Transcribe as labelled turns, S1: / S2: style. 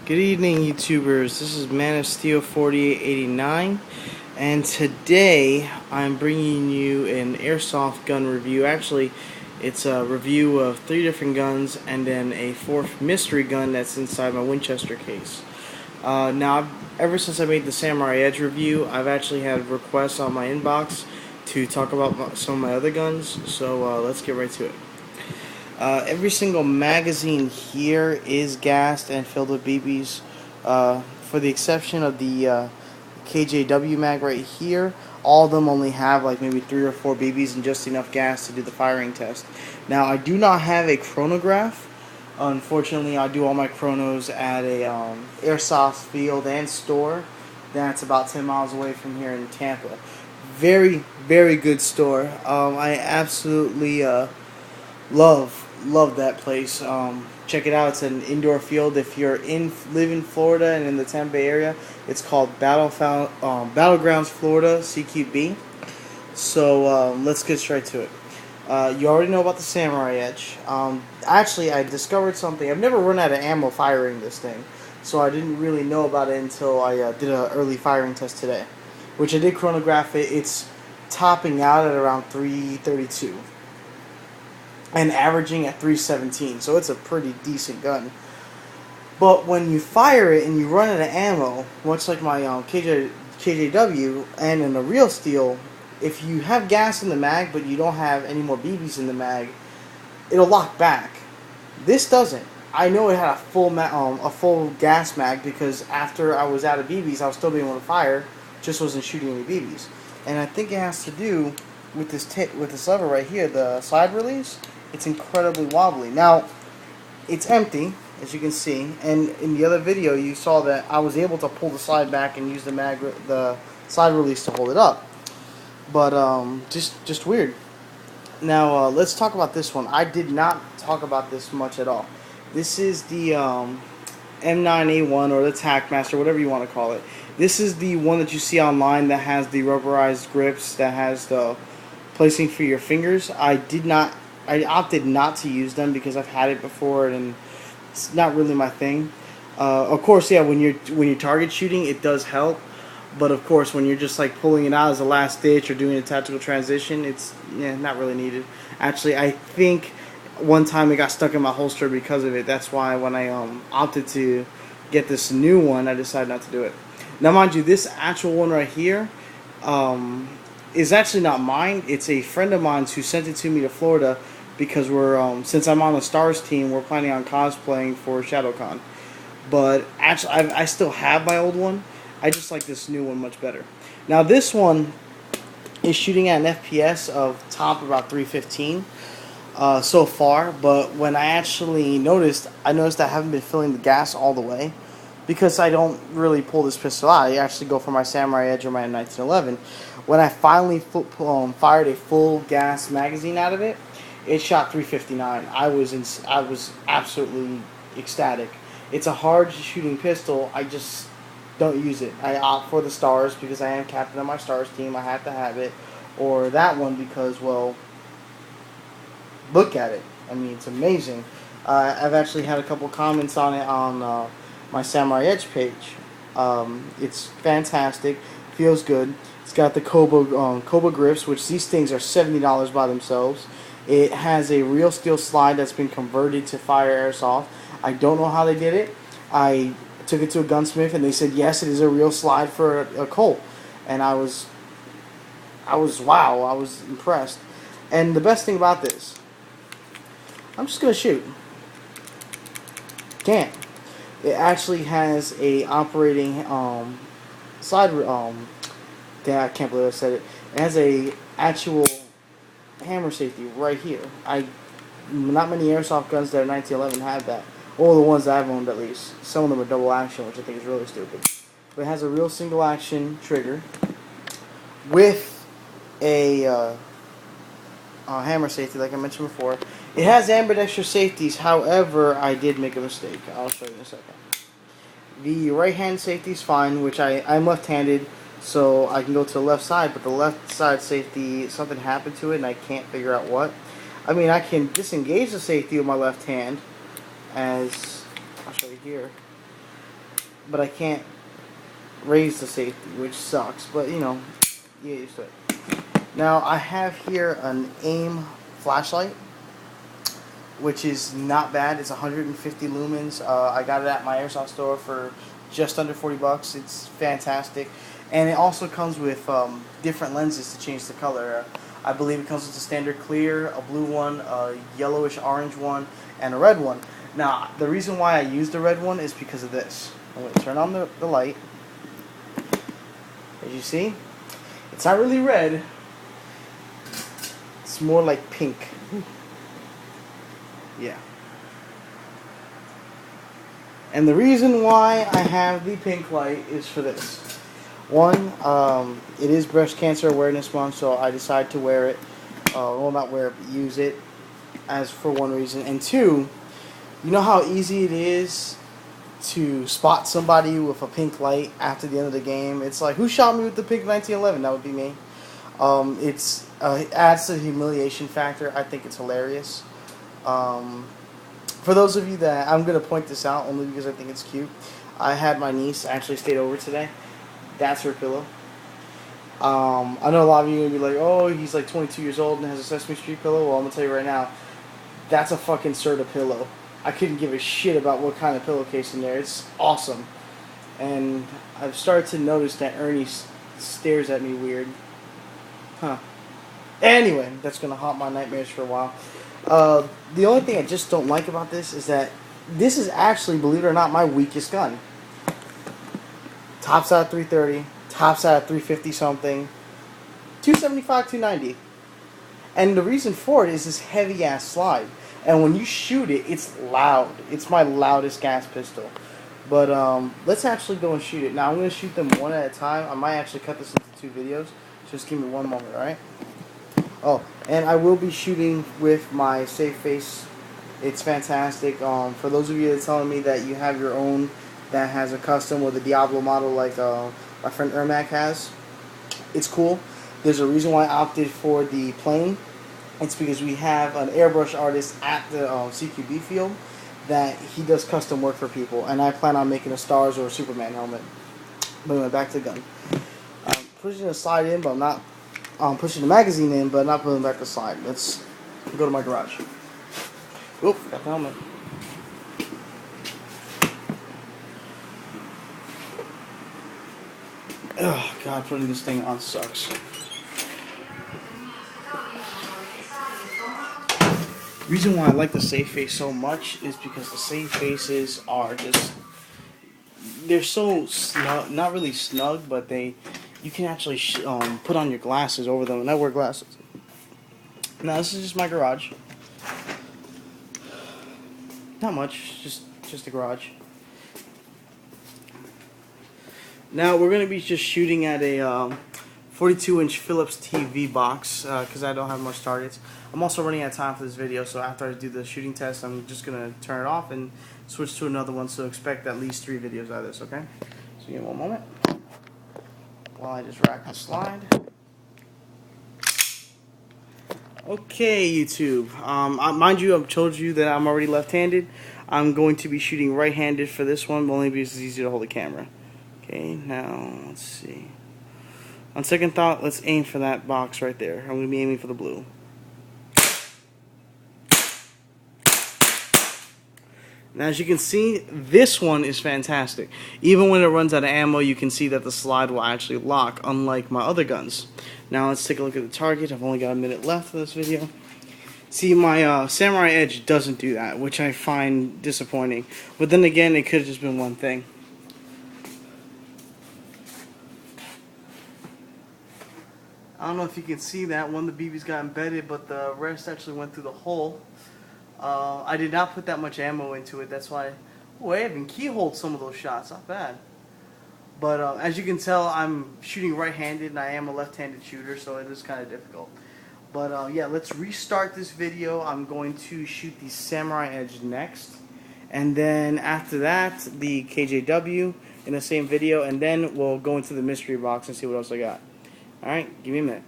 S1: Good evening, YouTubers. This is Man of Steel 4889, and today I'm bringing you an airsoft gun review. Actually, it's a review of 3 different guns and then a 4th mystery gun that's inside my Winchester case. Ever since I made the Samurai Edge review, I've actually had requests on my inbox to talk about some of my other guns, so let's get right to it. Every single magazine here is gassed and filled with BBs, for the exception of the KJW mag right here. All of them only have like maybe 3 or 4 BBs and just enough gas to do the firing test. Now, I do not have a chronograph. Unfortunately, I do all my chronos at a Airsoft field and store that's about 10 miles away from here in Tampa. Very, very good store. I absolutely love that place. Check it out. It's an indoor field. If you're live in Florida and in the Tampa Bay area, it's called Battlegrounds Florida CQB. So let's get straight to it. You already know about the Samurai Edge. Actually, I discovered something. I've never run out of ammo firing this thing, so I didn't really know about it until I did an early firing test today, which I did chronograph it. It's topping out at around 332 and averaging at 317, so it's a pretty decent gun. But when you fire it and you run out of ammo, much like my KJW and in a real steel, if you have gas in the mag but you don't have any more BBs in the mag, it'll lock back. This doesn't. I know it had a full gas mag because after I was out of BBs, I was still being able to fire, just wasn't shooting any BBs. And I think it has to do with this lever right here, the slide release. It's incredibly wobbly. Now, it's empty, as you can see, and in the other video you saw that I was able to pull the slide back and use the slide release to hold it up. But just weird. Now let's talk about this one. I did not talk about this much at all. This is the M9A1 or the TacMaster, whatever you want to call it. This is the one that you see online that has the rubberized grips, that has the placing for your fingers. I opted not to use them because I've had it before and it's not really my thing. Of course, yeah, when you're target shooting, it does help. But of course, when you're just like pulling it out as a last ditch or doing a tactical transition, it's not really needed. Actually, I think one time it got stuck in my holster because of it. That's why when I opted to get this new one, I decided not to do it. Now, mind you, this actual one right here is actually not mine. It's a friend of mine who sent it to me to Florida because we're since I'm on the Stars team, we're planning on cosplaying for ShadowCon. But actually, I still have my old one. I just like this new one much better. Now, this one is shooting at an FPS of top about 315 so far. But when I actually noticed I haven't been filling the gas all the way because I don't really pull this pistol out. I actually go for my Samurai Edge or my 1911. When I finally fired a full gas magazine out of it, it shot 359. I was absolutely ecstatic. It's a hard shooting pistol. I just don't use it. I opt for the Stars because I am captain of my Stars team. I have to have it. Or that one because, well, look at it. I mean, it's amazing. I've actually had a couple comments on it on my Samurai Edge page. It's fantastic. Feels good. It's got the Cobra grips, which these things are $70 by themselves. It has a real steel slide that's been converted to fire airsoft. I don't know how they did it. I took it to a gunsmith and they said yes, it is a real slide for a Colt, and I was impressed. And the best thing about this, I'm just gonna shoot. Can't. It actually has a operating slide. I can't believe I said it. It has a actual hammer safety right here. Not many airsoft guns that are 1911 have that. All the ones that I've owned, at least. Some of them are double action, which I think is really stupid. But it has a real single action trigger with a hammer safety, like I mentioned before. It has ambidextrous safeties. However, I did make a mistake. I'll show you in a second. The right hand safety is fine, which I'm left-handed, so I can go to the left side. But the left side safety, something happened to it, and I can't figure out what. I mean, I can disengage the safety with my left hand, as I'll show you here. but I can't raise the safety, which sucks. But you know, you get used to it. Now I have here an aim flashlight, which is not bad. It's 150 lumens. I got it at my Airsoft store for just under $40. It's fantastic, and it also comes with different lenses to change the color. I believe it comes with a standard clear, a blue one, a yellowish orange one, and a red one. Now the reason why I use the red one is because of this. I'm going to turn on the light. As you see, it's not really red. It's more like pink. Yeah. And the reason why I have the pink light is for this. One, it is Breast Cancer Awareness Month, so I decided to wear it. Well, not wear it, but use it as for one reason. And two, you know how easy it is to spot somebody with a pink light after the end of the game? It's like, who shot me with the pink 1911? That would be me. It adds to the humiliation factor. I think it's hilarious. For those of you that, I'm going to point this out only because I think it's cute. I had my niece actually stayed over today. That's her pillow. I know a lot of you are going to be like, oh, he's like 22 years old and has a Sesame Street pillow. Well, I'm going to tell you right now, that's a fucking Serta pillow. I couldn't give a shit about what kind of pillowcase in there. It's awesome. And I've started to notice that Ernie stares at me weird. Huh. Anyway, that's going to haunt my nightmares for a while. The only thing I just don't like about this is that this is actually, believe it or not, my weakest gun. Tops out at 330, tops out at 350 something, 275, 290. And the reason for it is this heavy ass slide. And when you shoot it, it's loud. It's my loudest gas pistol. But let's actually go and shoot it. Now I'm going to shoot them one at a time. I might actually cut this into 2 videos. Just give me one moment, alright? Oh, and I will be shooting with my safe face. It's fantastic. For those of you that are telling me that you have your own that has a custom with a Diablo model like my friend Ermac has, it's cool. There's a reason why I opted for the plane. It's because we have an airbrush artist at the CQB field that he does custom work for people, and I plan on making a Stars or a Superman helmet. But anyway, back to the gun. I'm pushing the slide in, but I'm not. Pushing the magazine in, but not putting back the slide. Let's go to my garage. Oop, got the helmet. Oh God, putting this thing on sucks. The reason why I like the safe face so much is because the safe faces are just, they're so snug, not really snug, but you can actually put on your glasses over them, and I wear glasses. Now this is just my garage. Not much, just a garage. Now we're going to be just shooting at a 42-inch Philips TV box because I don't have much targets. I'm also running out of time for this video, so after I do the shooting test, I'm just going to turn it off and switch to another one, so expect at least 3 videos out of this, okay? So give me one moment while I just rack the slide. Okay, YouTube. Mind you, I've told you that I'm already left-handed. I'm going to be shooting right-handed for this one, only because it's easier to hold the camera. Okay, now, let's see. On second thought, let's aim for that box right there. I'm going to be aiming for the blue. Now, as you can see, this one is fantastic. Even when it runs out of ammo, you can see that the slide will actually lock, unlike my other guns. Now, let's take a look at the target. I've only got a minute left for this video. See, my Samurai Edge doesn't do that, which I find disappointing. But then again, it could have just been one thing. I don't know if you can see that. One of the BBs got embedded, but the rest actually went through the hole. I did not put that much ammo into it. That's why. Oh, I even keyholed some of those shots. Not bad. But as you can tell, I'm shooting right-handed, and I am a left-handed shooter, so it is kind of difficult. But yeah, let's restart this video. I'm going to shoot the Samurai Edge next, and then after that, the KJW in the same video, and then we'll go into the mystery box and see what else I got. Alright, give me a minute.